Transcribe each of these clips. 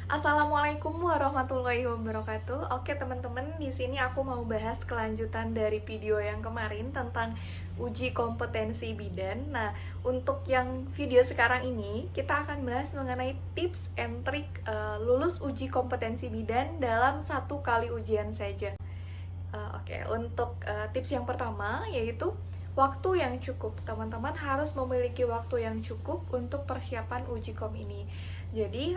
Assalamualaikum warahmatullahi wabarakatuh. Oke teman-teman, di sini aku mau bahas kelanjutan dari video yang kemarin tentang uji kompetensi bidan. Nah, untuk yang video sekarang ini kita akan bahas mengenai tips and trik lulus uji kompetensi bidan dalam satu kali ujian saja. Oke, untuk tips yang pertama yaitu waktu yang cukup. Teman-teman harus memiliki waktu yang cukup untuk persiapan uji kom ini. Jadi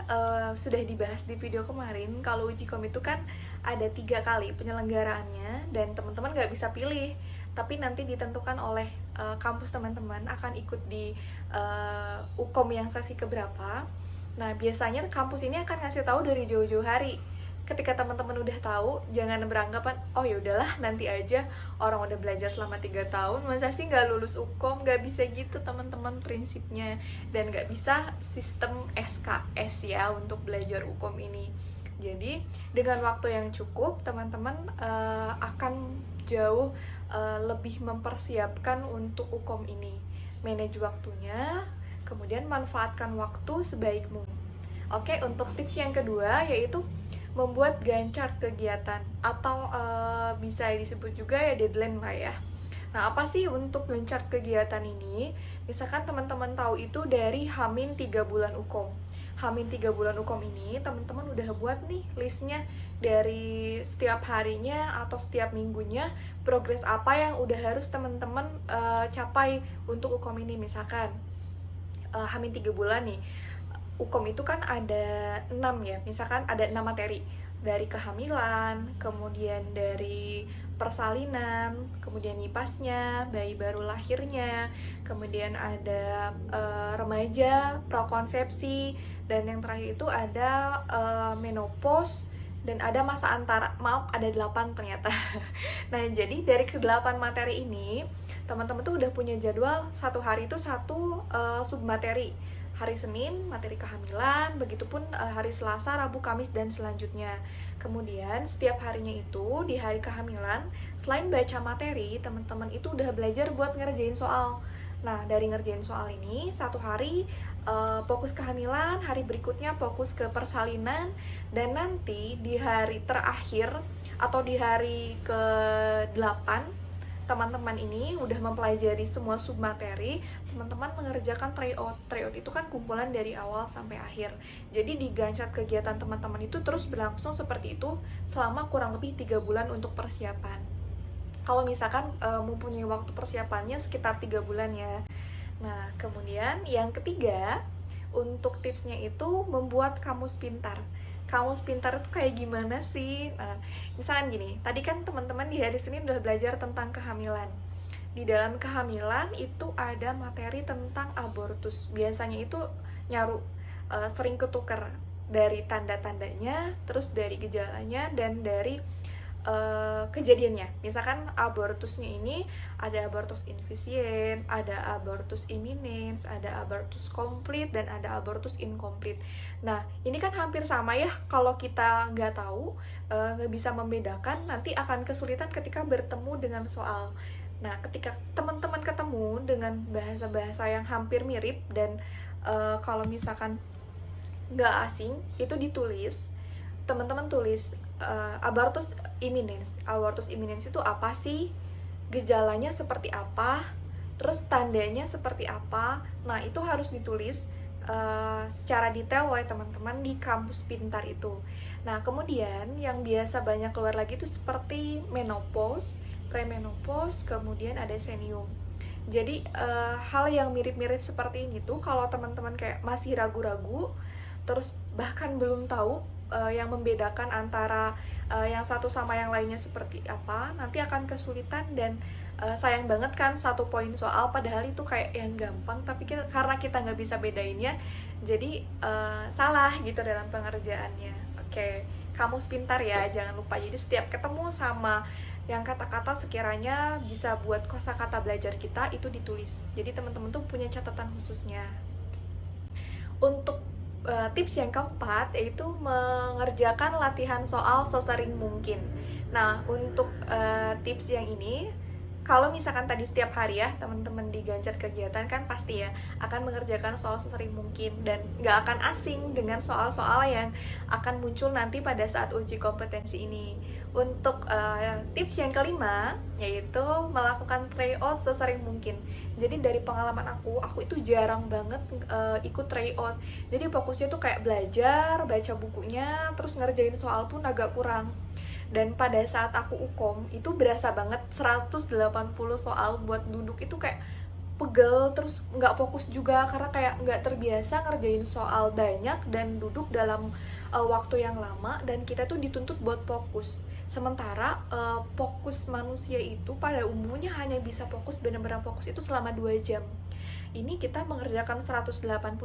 sudah dibahas di video kemarin kalau uji kom itu kan ada 3 kali penyelenggaraannya dan teman-teman nggak bisa pilih, tapi nanti ditentukan oleh kampus teman-teman akan ikut di ukom yang sesi keberapa. Nah, biasanya kampus ini akan ngasih tahu dari jauh-jauh hari. Ketika teman-teman udah tahu, jangan beranggapan, oh ya udahlah nanti aja, orang udah belajar selama 3 tahun, masa sih nggak lulus UKOM. Nggak bisa gitu teman-teman prinsipnya, dan nggak bisa sistem SKS ya untuk belajar UKOM ini. Jadi dengan waktu yang cukup, teman-teman akan jauh lebih mempersiapkan untuk UKOM ini. Manage waktunya, kemudian manfaatkan waktu sebaik mungkin. Oke, untuk tips yang kedua yaitu membuat ganchart kegiatan atau bisa disebut juga ya deadline lah ya. Nah, apa sih untuk ganchart kegiatan ini? Misalkan teman-teman tahu itu dari H-3 bulan UKOM. H-3 bulan UKOM ini teman-teman udah buat nih listnya dari setiap harinya atau setiap minggunya progres apa yang udah harus teman-teman capai untuk UKOM ini. Misalkan H-3 bulan nih, UKOM itu kan ada 6 ya, misalkan ada 6 materi, dari kehamilan, kemudian dari persalinan, kemudian nipasnya, bayi baru lahirnya, kemudian ada remaja, prakonsepsi, dan yang terakhir itu ada menopause, dan ada masa antara, maaf ada 8 ternyata. Nah, jadi dari ke-8 materi ini, teman-teman tuh udah punya jadwal satu hari itu satu submateri. Hari Senin materi kehamilan, begitupun hari Selasa, Rabu, Kamis, dan selanjutnya. Kemudian setiap harinya itu di hari kehamilan, selain baca materi, teman-teman itu udah belajar buat ngerjain soal. Nah, dari ngerjain soal ini, satu hari fokus kehamilan, hari berikutnya fokus ke persalinan, dan nanti di hari terakhir atau di hari ke-8, teman-teman ini udah mempelajari semua submateri, teman-teman mengerjakan tryout. Tryout itu kan kumpulan dari awal sampai akhir. Jadi di ganchart kegiatan teman-teman itu terus berlangsung seperti itu selama kurang lebih 3 bulan untuk persiapan. Kalau misalkan mempunyai waktu persiapannya sekitar 3 bulan ya. Nah, kemudian yang ketiga, untuk tipsnya itu membuat kamus pintar. Kamus pintar itu kayak gimana sih? Nah, misalkan gini, tadi kan teman-teman di hari Senin udah belajar tentang kehamilan. Di dalam kehamilan itu ada materi tentang abortus. Biasanya itu nyaru, sering ketukar dari tanda-tandanya, terus dari gejalanya, dan dari kejadiannya. Misalkan abortusnya ini ada abortus invisien, ada abortus imminens, ada abortus komplit, dan ada abortus inkomplit. Nah, ini kan hampir sama ya. Kalau kita nggak tahu, nggak bisa membedakan, nanti akan kesulitan ketika bertemu dengan soal. Nah, ketika teman-teman ketemu dengan bahasa-bahasa yang hampir mirip dan kalau misalkan nggak asing, itu ditulis, teman-teman tulis abortus imminens. Abortus imminens itu apa sih? Gejalanya seperti apa? Terus tandanya seperti apa? Nah, itu harus ditulis secara detail oleh teman-teman di kampus pintar itu. Nah, kemudian yang biasa banyak keluar lagi itu seperti menopause, premenopause, kemudian ada senium. Jadi hal yang mirip-mirip seperti ini tuh kalau teman-teman kayak masih ragu-ragu, terus bahkan belum tahu yang membedakan antara yang satu sama yang lainnya seperti apa, nanti akan kesulitan. Dan sayang banget kan satu poin soal, padahal itu kayak yang gampang, tapi karena kita nggak bisa bedainnya, jadi salah gitu dalam pengerjaannya. Oke, kamus pintar ya, jangan lupa. Jadi setiap ketemu sama yang kata-kata sekiranya bisa buat kosakata belajar kita, itu ditulis. Jadi teman-teman tuh punya catatan khususnya. Untuk tips yang keempat yaitu mengerjakan latihan soal sesering mungkin. Nah, untuk tips yang ini kalau misalkan tadi setiap hari ya teman-teman diganjar kegiatan kan pasti ya akan mengerjakan soal sesering mungkin dan nggak akan asing dengan soal-soal yang akan muncul nanti pada saat uji kompetensi ini. Untuk tips yang kelima yaitu melakukan tryout sesering mungkin. Jadi dari pengalaman aku itu jarang banget ikut tryout. Jadi fokusnya tuh kayak belajar, baca bukunya, terus ngerjain soal pun agak kurang. Dan pada saat aku ukom itu berasa banget 180 soal buat duduk itu kayak pegel, terus nggak fokus juga karena kayak nggak terbiasa ngerjain soal banyak dan duduk dalam waktu yang lama, dan kita tuh dituntut buat fokus. Sementara fokus manusia itu pada umumnya hanya bisa fokus, benar-benar fokus itu selama 2 jam. Ini kita mengerjakan 180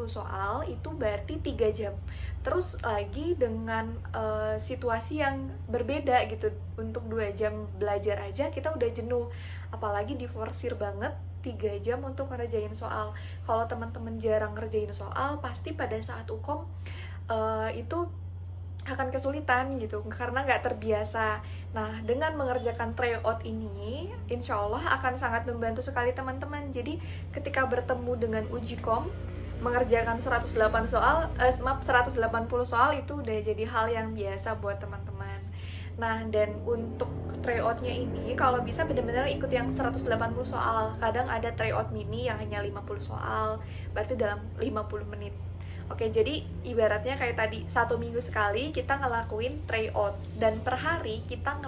soal itu berarti 3 jam. Terus lagi dengan situasi yang berbeda gitu. Untuk 2 jam belajar aja kita udah jenuh, apalagi diforsir banget 3 jam untuk ngerjain soal. Kalau teman-teman jarang ngerjain soal, pasti pada saat ukom itu akan kesulitan gitu karena nggak terbiasa. Nah, dengan mengerjakan tryout ini insya Allah akan sangat membantu sekali teman-teman. Jadi ketika bertemu dengan uji kom, mengerjakan 180 soal itu udah jadi hal yang biasa buat teman-teman. Nah, dan untuk tryoutnya ini kalau bisa benar-benar ikut yang 180 soal. Kadang ada tryout mini yang hanya 50 soal, berarti dalam 50 menit. Oke, jadi ibaratnya kayak tadi, 1 minggu sekali kita ngelakuin tryout, dan per hari kita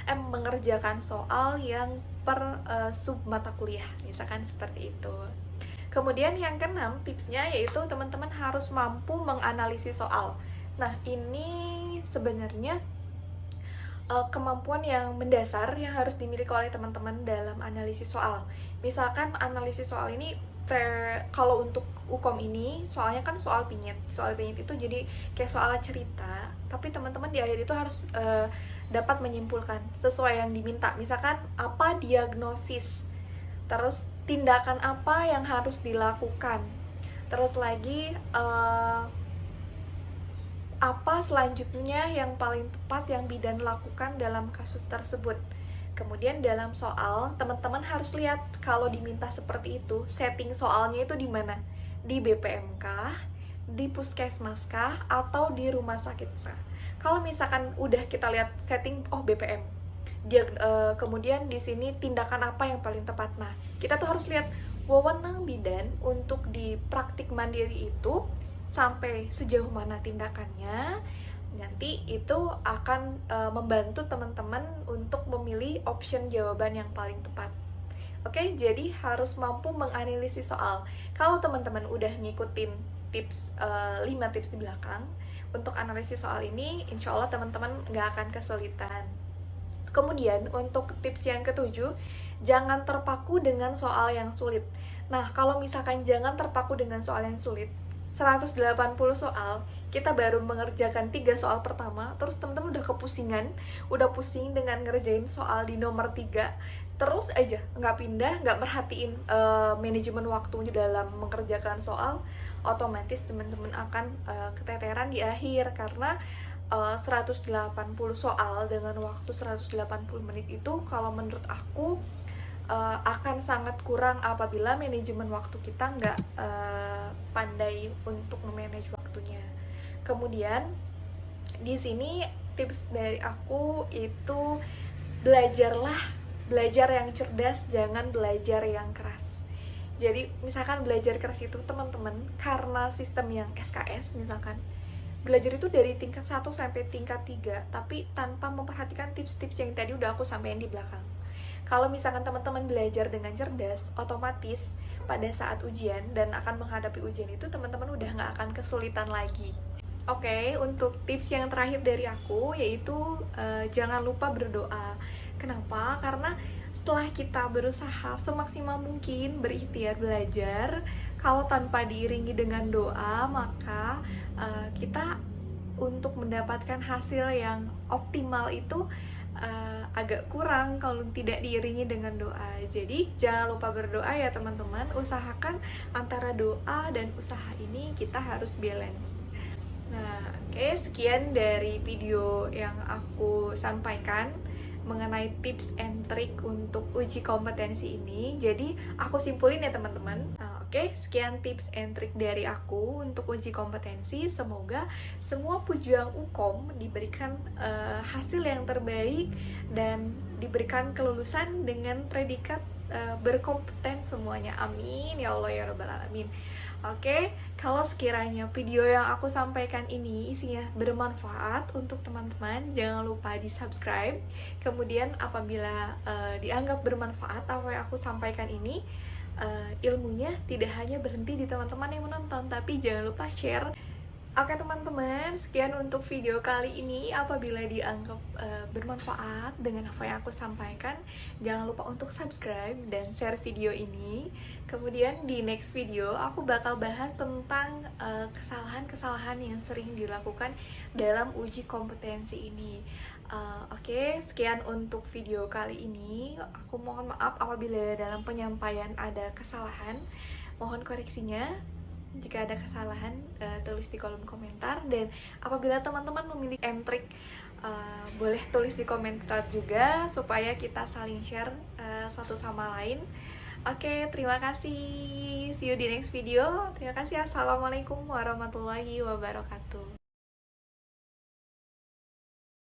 mengerjakan soal yang per sub mata kuliah, misalkan seperti itu. Kemudian yang keenam tipsnya yaitu teman-teman harus mampu menganalisis soal. Nah, ini sebenarnya kemampuan yang mendasar yang harus dimiliki oleh teman-teman dalam analisis soal. Misalkan analisis soal ini kalau untuk ukom ini soalnya kan soal pinyet itu jadi kayak soal cerita, tapi teman-teman di akhir itu harus dapat menyimpulkan sesuai yang diminta. Misalkan apa diagnosis, terus tindakan apa yang harus dilakukan, terus lagi apa selanjutnya yang paling tepat yang bidan lakukan dalam kasus tersebut. Kemudian dalam soal, teman-teman harus lihat kalau diminta seperti itu, setting soalnya itu di mana? Di BPM kah? Di puskesmas kah? Atau di rumah sakit kah? Kalau misalkan udah kita lihat setting, oh BPM. Kemudian di sini tindakan apa yang paling tepat? Nah, kita tuh harus lihat wewenang bidan untuk di praktik mandiri itu sampai sejauh mana tindakannya. Nanti itu akan membantu teman-teman untuk memilih option jawaban yang paling tepat. Oke, jadi harus mampu menganalisis soal. Kalau teman-teman udah ngikutin tips 5 tips di belakang untuk analisis soal ini, insya Allah teman-teman nggak akan kesulitan. Kemudian untuk tips yang ketujuh, jangan terpaku dengan soal yang sulit. Nah, kalau misalkan jangan terpaku dengan soal yang sulit, 180 soal, kita baru mengerjakan 3 soal pertama, terus teman-teman udah kepusingan, udah pusing dengan ngerjain soal di nomor 3, terus aja nggak pindah, nggak merhatiin manajemen waktunya dalam mengerjakan soal, otomatis teman-teman akan keteteran di akhir, karena 180 soal dengan waktu 180 menit itu kalau menurut aku akan sangat kurang apabila manajemen waktu kita nggak pandai untuk memanage waktunya. Kemudian di sini tips dari aku itu belajar yang cerdas, jangan belajar yang keras. Jadi misalkan belajar keras itu teman-teman karena sistem yang SKS misalkan, belajar itu dari tingkat 1 sampai tingkat 3, tapi tanpa memperhatikan tips-tips yang tadi udah aku sampaikan di belakang. Kalau misalkan teman-teman belajar dengan cerdas, otomatis pada saat ujian dan akan menghadapi ujian itu teman-teman udah nggak akan kesulitan lagi. Oke, untuk tips yang terakhir dari aku yaitu jangan lupa berdoa. Kenapa? Karena setelah kita berusaha semaksimal mungkin berikhtiar belajar, kalau tanpa diiringi dengan doa, maka kita untuk mendapatkan hasil yang optimal itu agak kurang kalau tidak diiringi dengan doa. Jadi jangan lupa berdoa ya teman-teman. Usahakan antara doa dan usaha ini kita harus balance. Nah, oke, sekian dari video yang aku sampaikan. mengenai tips and trick untuk uji kompetensi ini. Jadi aku simpulin ya teman-teman. Oke, sekian tips and trick dari aku untuk uji kompetensi. Semoga semua pejuang UKOM diberikan hasil yang terbaik dan diberikan kelulusan dengan predikat berkompeten semuanya. Amin ya Allah ya Rabbal Alamin. Oke, kalau sekiranya video yang aku sampaikan ini isinya bermanfaat untuk teman-teman, jangan lupa di subscribe. Kemudian apabila dianggap bermanfaat apa yang aku sampaikan ini, ilmunya tidak hanya berhenti di teman-teman yang menonton, tapi jangan lupa share. Oke teman-teman, sekian untuk video kali ini. Apabila dianggap bermanfaat dengan apa yang aku sampaikan, jangan lupa untuk subscribe dan share video ini. Kemudian di next video aku bakal bahas tentang kesalahan-kesalahan yang sering dilakukan dalam uji kompetensi ini. Oke, sekian untuk video kali ini. Aku mohon maaf apabila dalam penyampaian ada kesalahan. Mohon koreksinya. Jika ada kesalahan, tulis di kolom komentar. Dan apabila teman-teman memiliki trik, boleh tulis di komentar juga, supaya kita saling share satu sama lain. Oke, terima kasih. See you di next video. Terima kasih. Assalamualaikum warahmatullahi wabarakatuh.